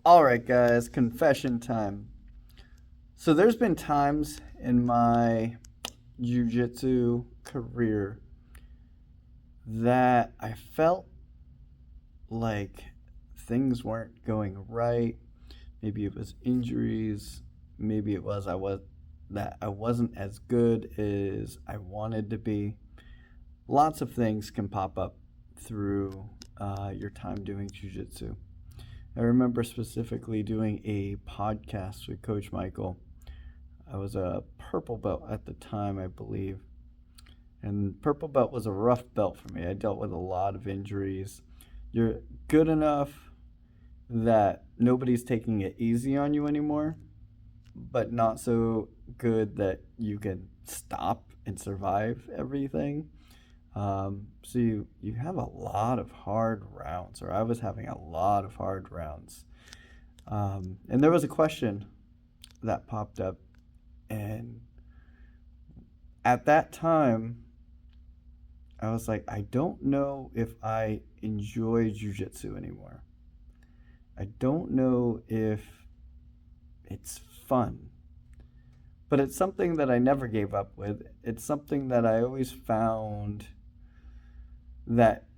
All right, guys, confession time. So there's been times in my jiu-jitsu career that I felt like things weren't going right. Maybe it was injuries, maybe it was I wasn't as good as I wanted to be. Lots of things can pop up through your time doing jiu-jitsu. I remember specifically doing a podcast with Coach Michael. I was a purple belt at the time, I believe. And purple belt was a rough belt for me. I dealt with a lot of injuries. You're good enough that nobody's taking it easy on you anymore, but not so good that you can stop and survive everything. So you have a lot of hard rounds, or I was having a lot of hard rounds. And there was a question that popped up, and at that time, I was like, I don't know if I enjoy jujitsu anymore. I don't know if it's fun, but it's something that I never gave up with. It's something that I always found that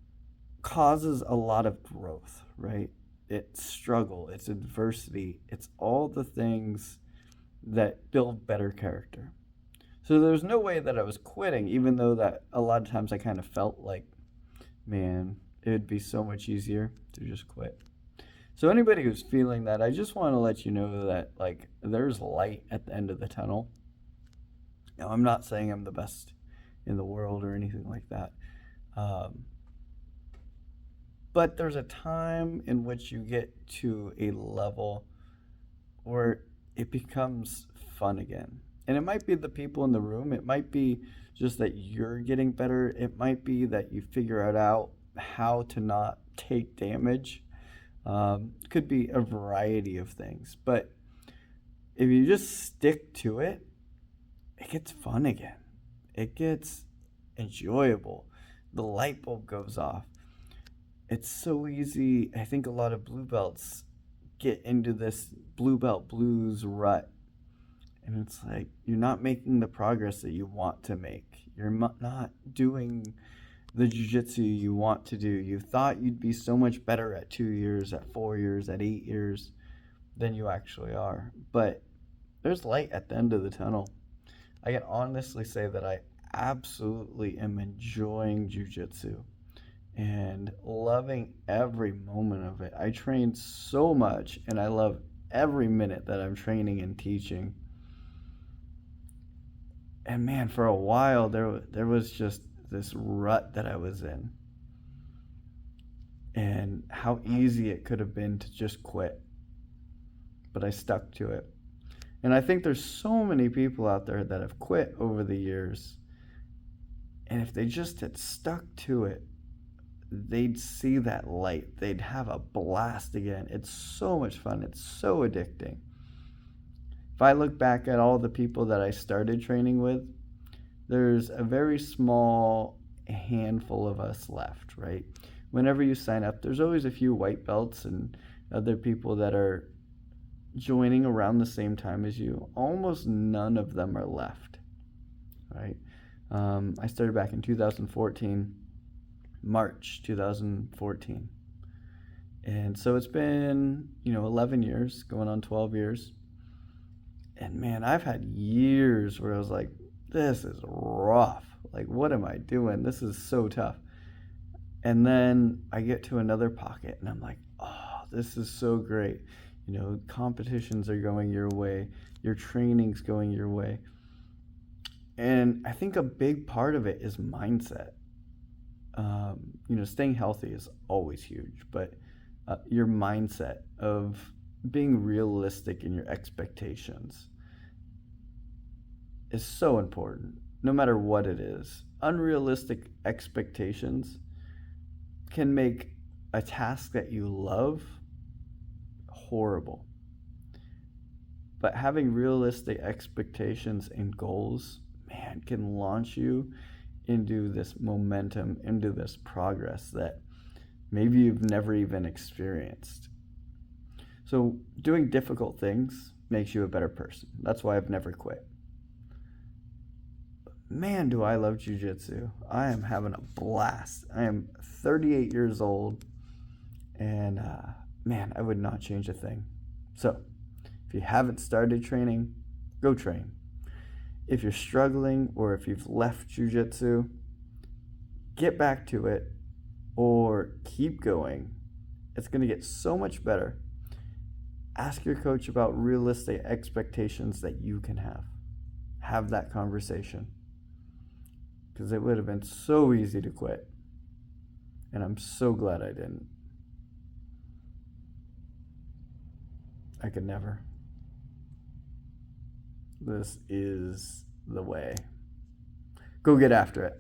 causes a lot of growth, right? It's struggle, it's adversity, it's all the things that build better character. So there's no way that I was quitting, even though that a lot of times I kind of felt like, man, it would be so much easier to just quit. So anybody who's feeling that, I just want to let you know that like there's light at the end of the tunnel. Now, I'm not saying I'm the best in the world or anything like that. Um, but there's a time in which you get to a level where it becomes fun again. And it might be the people in the room, it might be just that you're getting better, it might be that you figure it out how to not take damage. Could be a variety of things. But if you just stick to it, it gets fun again. It gets enjoyable. The light bulb goes off. It's so easy. I think a lot of blue belts get into this blue belt blues rut. And it's like you're not making the progress that you want to make. You're not doing the jujitsu you want to do. You thought you'd be so much better at 2 years, at 4 years, at 8 years than you actually are. But there's light at the end of the tunnel. I can honestly say that I absolutely am enjoying jujitsu and loving every moment of it. I train so much and I love every minute that I'm training and teaching. And man, for a while there was just this rut that I was in, and how easy it could have been to just quit, but I stuck to it. And I think there's so many people out there that have quit over the years, and if they just had stuck to it, they'd see that light. They'd have a blast again. It's so much fun. It's so addicting. If I look back at all the people that I started training with, there's a very small handful of us left, right? Whenever you sign up, there's always a few white belts and other people that are joining around the same time as you. Almost none of them are left, right? I started back in 2014, March 2014. And so it's been, 11 years, going on 12 years. And man, I've had years where I was like, this is rough. Like, what am I doing? This is so tough. And then I get to another pocket and I'm like, oh, this is so great. Competitions are going your way, your training's going your way. And I think a big part of it is mindset. Staying healthy is always huge, but your mindset of being realistic in your expectations is so important, no matter what it is. Unrealistic expectations can make a task that you love horrible. But having realistic expectations and goals, man, can launch you into this momentum, into this progress that maybe you've never even experienced. So doing difficult things makes you a better person. That's why I've never quit. Man, do I love Jiu Jitsu. I am having a blast. I am 38 years old, and man, I would not change a thing. So, if you haven't started training, go train. If you're struggling or if you've left Jiu Jitsu, get back to it or keep going. It's going to get so much better. Ask your coach about realistic expectations that you can have. Have that conversation. Because it would have been so easy to quit. And I'm so glad I didn't. I could never. This is the way. Go get after it.